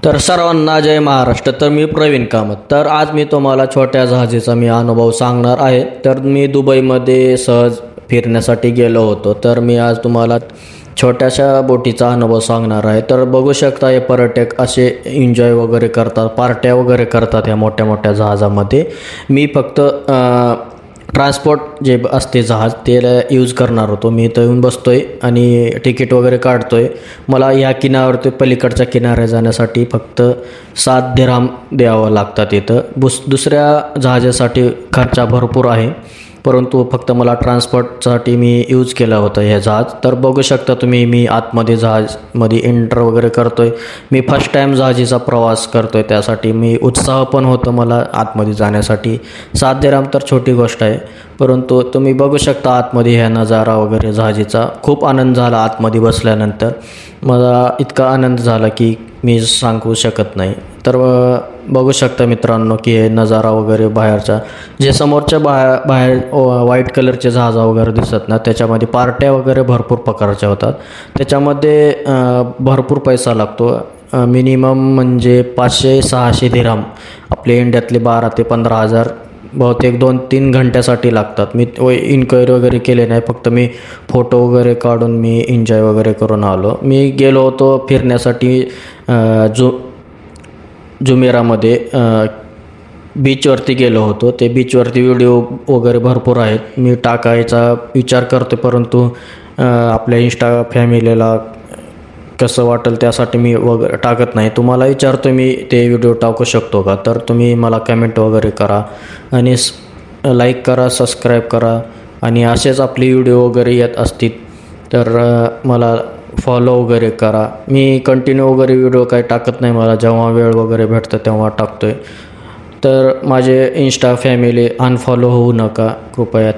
तर सर्वांना जय महाराष्ट्र. तर मी प्रवीण कामत. तर आज मी तुम्हाला छोट्या जहाजीचा अनुभव सांगणार आहे. तर मी दुबईमध्ये सहज फिरण्यासाठी गेलो होतो. तर मी आज तुम्हाला छोट्याशा बोटीचा अनुभव सांगणार आहे. तर बघू शकता हे पर्यटक असे एन्जॉय वगैरे करतात, पार्ट्या वगैरे करतात ह्या मोठ्या मोठ्या जहाजामध्ये. मी फक्त ट्रान्सपोर्ट जे असते जहाज त्याला यूज करणार होतो. मी इथं येऊन बसतो आहे आणि तिकीट वगैरे काढतो आहे. मला ह्या किनाऱ्यावरती पलीकडच्या किनाऱ्या जाण्यासाठी फक्त 7 दिरहम द्यावं लागतात इथं. दुसऱ्या जहाजासाठी खर्च भरपूर आहे, परंतु फक्त मला ट्रान्सपोर्टसाठी मी यूज केलं होतं हे जहाज. तर बघू शकता तुम्ही, मी आतमध्ये जहाजमध्ये एंटर वगैरे करतो आहे. मी फर्स्ट टाईम जहाजीचा प्रवास करतो आहे, त्यासाठी मी उत्साह पण होतं मला आतमध्ये जाण्यासाठी. 7 दिरहम तर छोटी गोष्ट आहे, परंतु तुम्ही बघू शकता आतमध्ये ह्या नजारा वगैरे जहाजीचा. खूप आनंद झाला आतमध्ये बसल्यानंतर. मला इतका आनंद झाला की मी सांगू शकत नाही. तर बघू शकता मित्रांनो की हे नजारा वगैरे बाहेरचा, जे समोरच्या बाहेर व्हाईट कलरचे जहाजा वगैरे दिसत ना, त्याच्यामध्ये पार्ट्या वगैरे भरपूर प्रकारच्या होतात. त्याच्यामध्ये भरपूर पैसा लागतो. मिनिमम म्हणजे 500-600 दिरहम, आपले इंडियातले 12 ते 15 हजार बहुतेक 2-3 घंट्यासाठी लागतात. मी इन्क्वायरी वगैरे केले नाही, फक्त मी फोटो वगैरे काढून मी एन्जॉय वगैरे करून आलो. मी गेलो होतो फिरण्यासाठी जुमेरामध्ये बीचवरती गेलो होतो. ते बीचवरती व्हिडिओ वगैरे भरपूर आहेत, मी टाकायचा विचार करतो, परंतु आपल्या इंस्टा फॅमिलीला कसं वाटेल त्यासाठी मी वगैरे टाकत नाही. तुम्हाला विचारतो मी ते व्हिडिओ टाकू शकतो का, तर तुम्ही मला कमेंट वगैरे करा आणि लाईक करा, सबस्क्राईब करा. आणि असेच आपले व्हिडिओ वगैरे येत असतील तर मला फॉलो वगैरे करा. मी कंटिन्यू वगैरे व्हिडिओ काही टाकत नाही, मला जेव्हा वेळ वगैरे भेटतं तेव्हा टाकतो आहे. तर माझे इंस्टा फॅमिली अनफॉलो होऊ नका कृपया.